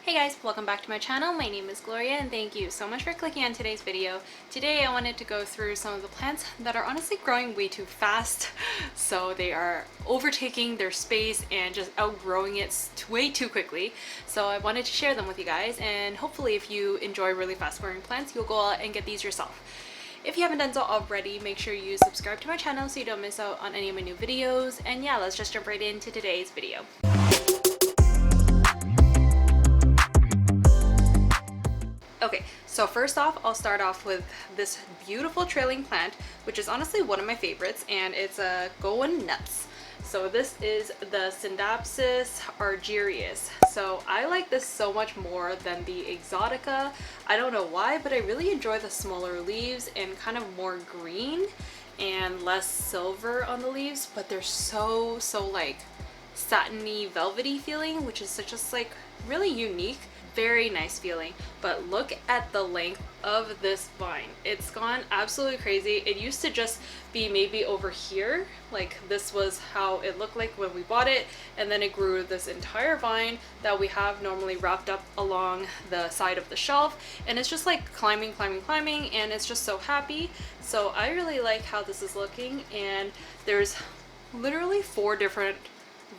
Hey guys, welcome back to my channel. My name is Gloria and thank you so much for clicking on today's video. Today I wanted to go through some of the plants that are honestly growing way too fast. So they are overtaking their space and just outgrowing it way too quickly. So I wanted to share them with you guys, and hopefully if you enjoy really fast growing plants, you'll go out and get these yourself. If you haven't done so already, make sure you subscribe to my channel so you don't miss out on any of my new videos. And yeah, let's just jump right into today's video. Okay, so first off, I'll start off with this beautiful trailing plant, which is honestly one of my favorites, and it's going nuts. So this is the SCINDAPSUS ARGYRAEUS. So I like this so much more than the Exotica. I don't know why, but I really enjoy the smaller leaves and kind of more green and less silver on the leaves, but they're so like satiny, velvety feeling, which is just like really unique. Very nice feeling. But look at the length of this vine. It's gone absolutely crazy. It used to just be maybe over here, like this was how it looked like when we bought it, and then it grew this entire vine that we have normally wrapped up along the side of the shelf, and it's just like climbing, and it's just so happy. So I really like how this is looking, and there's literally 4 different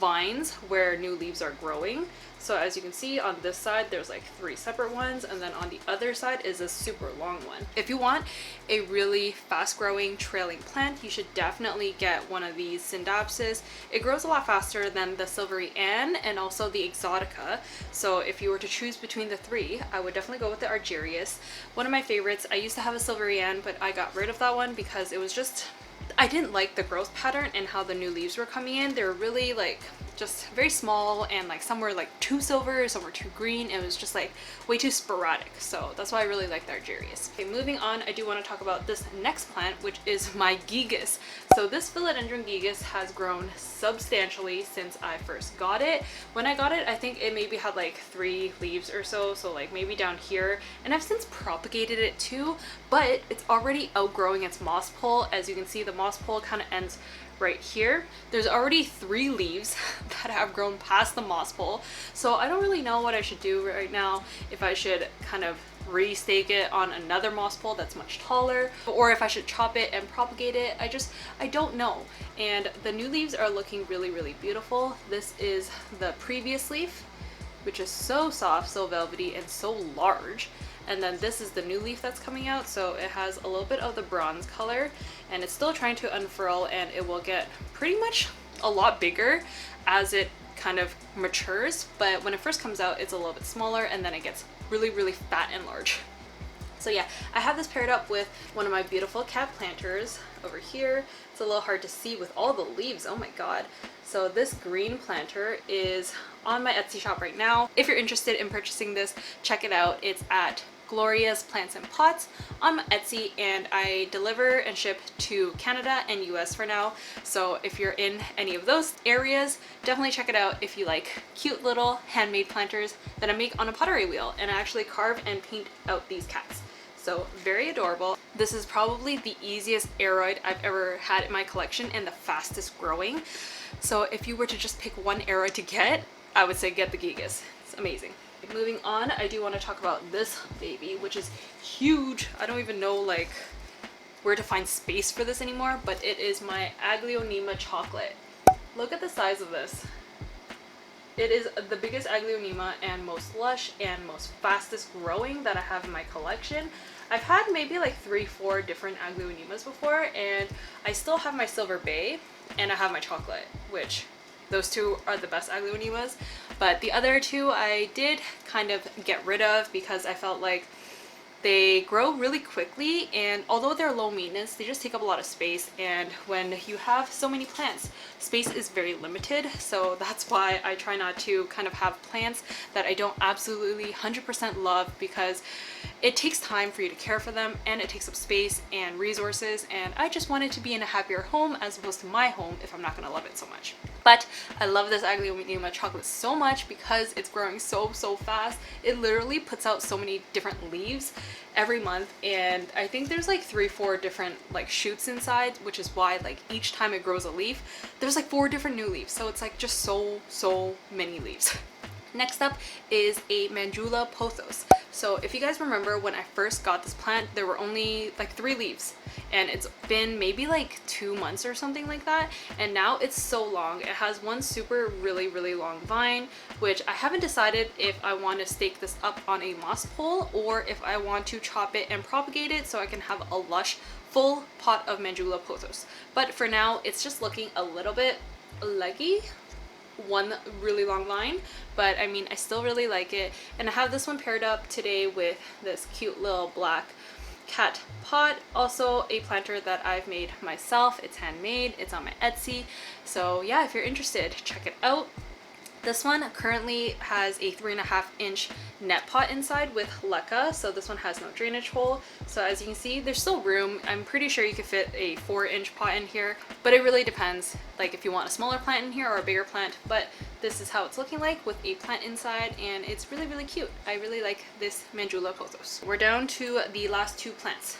vines where new leaves are growing. So as you can see on this side, there's like 3 separate ones, and then on the other side is a super long one. If you want a really fast growing trailing plant, you should definitely get one of these SCINDAPSUS. It grows a lot faster than the Silvery Ann and also the Exotica. So if you were to choose between the 3, I would definitely go with the ARGYRAEUS. One of my favorites. I used to have a Silvery Ann, but I got rid of that one because it was just, I didn't like the growth pattern and how the new leaves were coming in. They were really like just very small, and like some were like too silver, some were too green. It was just like way too sporadic. So that's why I really like the ARGYRAEUS. Okay, moving on, I do want to talk about this next plant, which is my GIGAS. So this Philodendron GIGAS has grown substantially since I first got it. When I got it, I think it maybe had like 3 leaves or so, so like maybe down here, and I've since propagated it too, but it's already outgrowing its moss pole. As you can see, the moss pole kind of ends right here. There's already 3 leaves that have grown past the moss pole, so I don't really know what I should do right now. If I should kind of restake it on another moss pole that's much taller, or if I should chop it and propagate it. I don't know. And the new leaves are looking really beautiful. This is the previous leaf, which is so soft, so velvety, and so large. And then this is the new leaf that's coming out, so it has a little bit of the bronze color, and it's still trying to unfurl, and it will get pretty much a lot bigger as it kind of matures. But when it first comes out, it's a little bit smaller, and then it gets really fat and large. So yeah, I have this paired up with one of my beautiful cat planters over here. It's a little hard to see with all the leaves, oh my god. So this green planter is on my Etsy shop right now. If you're interested in purchasing this, check it out. It's at Gloria's Plants and Pots on Etsy, and I deliver and ship to Canada and US for now. So if you're in any of those areas, definitely check it out if you like cute little handmade planters that I make on a pottery wheel, and I actually carve and paint out these cats. So very adorable. This is probably the easiest aroid I've ever had in my collection and the fastest growing. So if you were to just pick one aroid to get, I would say get the GIGAS. It's amazing. Moving on, I do want to talk about this baby, which is huge. I don't even know like where to find space for this anymore, but it is my AGLAONEMA chocolate. Look at the size of this. It is the biggest AGLAONEMA and most lush and most fastest growing that I have in my collection. I've had maybe like 3-4 different AGLAONEMAs before, and I still have my Silver Bay and I have my chocolate, which those 2 are the best AGLAONEMAs. But the other 2 I did kind of get rid of because I felt like they grow really quickly, and although they're low maintenance, they just take up a lot of space, and when you have so many plants, space is very limited. So that's why I try not to kind of have plants that I don't absolutely 100% love, because it takes time for you to care for them, and it takes up space and resources, and I just want it to be in a happier home as opposed to my home if I'm not going to love it so much. But I love this AGLAONEMA chocolate so much because it's growing so fast. It literally puts out so many different leaves every month, and I think there's like 3-4 different like shoots inside, which is why like each time it grows a leaf, there's like 4 different new leaves. So it's like just so many leaves. Next up is a Manjula pothos. So if you guys remember when I first got this plant, there were only like 3 leaves, and it's been maybe like 2 months or something like that, and now it's so long. It has one super really long vine, which I haven't decided if I want to stake this up on a moss pole or if I want to chop it and propagate it so I can have a lush full pot of Manjula pothos. But for now, it's just looking a little bit leggy, one really long vine, but I mean I still really like it. And I have this one paired up today with this cute little black cat pot, also a planter that I've made myself. It's handmade, it's on my Etsy, so yeah, if you're interested, check it out. This one currently has a 3.5 inch net pot inside with leca, so this one has no drainage hole. So as you can see, there's still room. I'm pretty sure you could fit a 4-inch pot in here, but it really depends, like if you want a smaller plant in here or a bigger plant. But this is how it's looking like with a plant inside, and it's really cute. I really like this Manjula pothos. We're down to the last 2 plants.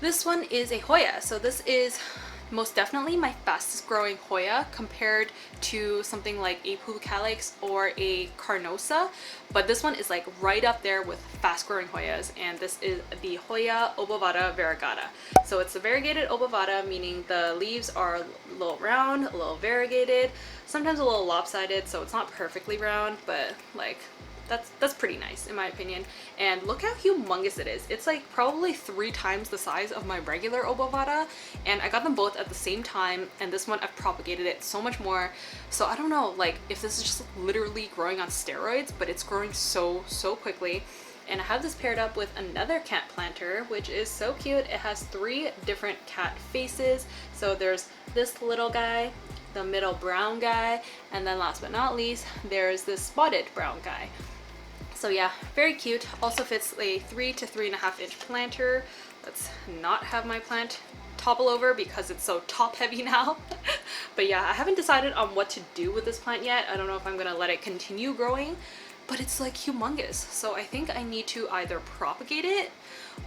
This one is a Hoya, so this is most definitely my fastest growing Hoya compared to something like a Calyx or a Carnosa, but this one is like right up there with fast growing Hoyas, and this is the Hoya Obovata Variegata. So it's a variegated Obovata, meaning the leaves are a little round, a little variegated, sometimes a little lopsided, so it's not perfectly round, but like that's pretty nice in my opinion. And look how humongous it is. It's like probably 3 times the size of my regular Obovata, and I got them both at the same time, and this one I've propagated it so much more. So I don't know like if this is just literally growing on steroids, but it's growing so quickly. And I have this paired up with another cat planter, which is so cute. It has 3 different cat faces. So there's this little guy, the middle brown guy, and then last but not least there's this spotted brown guy. So yeah, very cute. Also fits a 3 to 3.5 inch planter. Let's not have my plant topple over because it's so top heavy now. But yeah, I haven't decided on what to do with this plant yet. I don't know if I'm gonna let it continue growing, but it's like humongous. So I think I need to either propagate it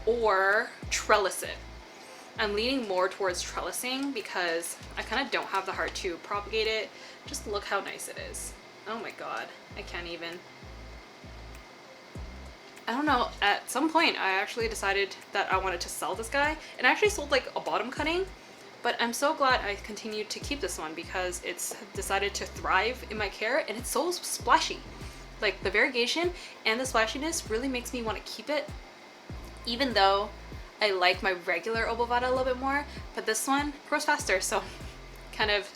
or trellis it. I'm leaning more towards trellising because I kind of don't have the heart to propagate it. Just look how nice it is. Oh my god, I can't even. I don't know, at some point I actually decided that I wanted to sell this guy, and I actually sold like a bottom cutting, but I'm so glad I continued to keep this one because it's decided to thrive in my care, and it's so splashy. Like the variegation and the splashiness really makes me want to keep it, even though I like my regular Obovata a little bit more, but this one grows faster, so kind of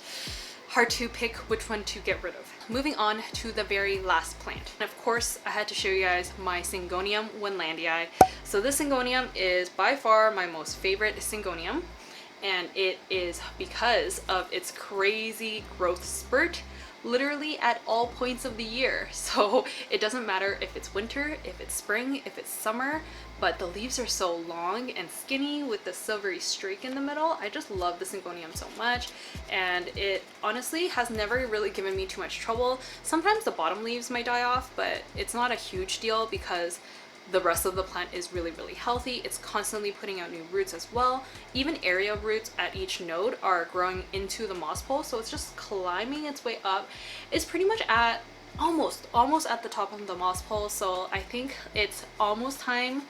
hard to pick which one to get rid of. Moving on to the very last plant. And of course, I had to show you guys my Syngonium Wendlandii. So this Syngonium is by far my most favorite Syngonium, and it is because of its crazy growth spurt literally at all points of the year. So it doesn't matter if it's winter, if it's spring, if it's summer, but the leaves are so long and skinny with the silvery streak in the middle. I just love the Syngonium so much, and it honestly has never really given me too much trouble. Sometimes the bottom leaves might die off, but it's not a huge deal because the rest of the plant is really healthy. It's constantly putting out new roots as well. Even area roots at each node are growing into the moss pole, so it's just climbing its way up. It's pretty much at almost at the top of the moss pole, so I think it's almost time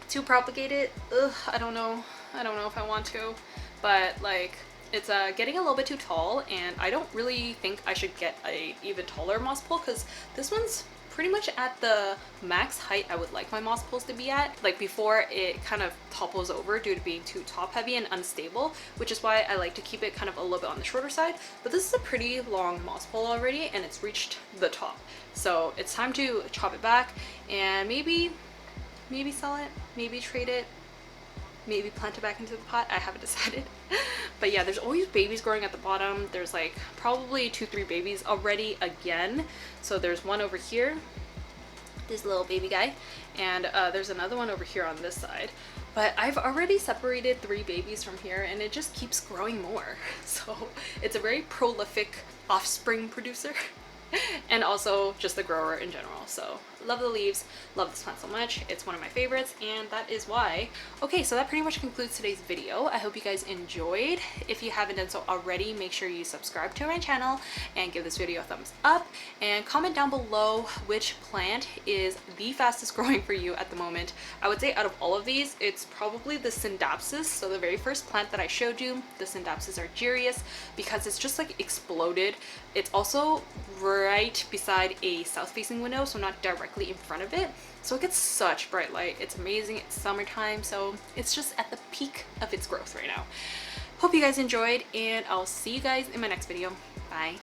to propagate it. Ugh, I don't know if I want to, but like it's getting a little bit too tall, and I don't really think I should get a even taller moss pole because this one's pretty much at the max height I would like my moss poles to be at, like before it kind of topples over due to being too top heavy and unstable, which is why I like to keep it kind of a little bit on the shorter side. But this is a pretty long moss pole already, and it's reached the top, so it's time to chop it back and maybe sell it, maybe trade it, maybe plant it back into the pot. I haven't decided. But yeah, there's always babies growing at the bottom. There's like probably 2-3 babies already again. So there's one over here, this little baby guy, and there's another one over here on this side. But I've already separated 3 babies from here, and it just keeps growing more. So it's a very prolific offspring producer and also just a grower in general. So Love the leaves, love this plant so much. It's one of my favorites, and that is why. Okay, so that pretty much concludes today's video. I hope you guys enjoyed. If you haven't done so already, make sure you subscribe to my channel and give this video a thumbs up, and comment down below which plant is the fastest growing for you at the moment. I would say out of all of these, it's probably the SCINDAPSUS, so the very first plant that I showed you, the SCINDAPSUS ARGYRAEUS, because it's just like exploded. It's also right beside a south facing window, so not directly in front of it, so it gets such bright light. It's amazing. It's summertime, so it's just at the peak of its growth right now. Hope you guys enjoyed, and I'll see you guys in my next video. Bye.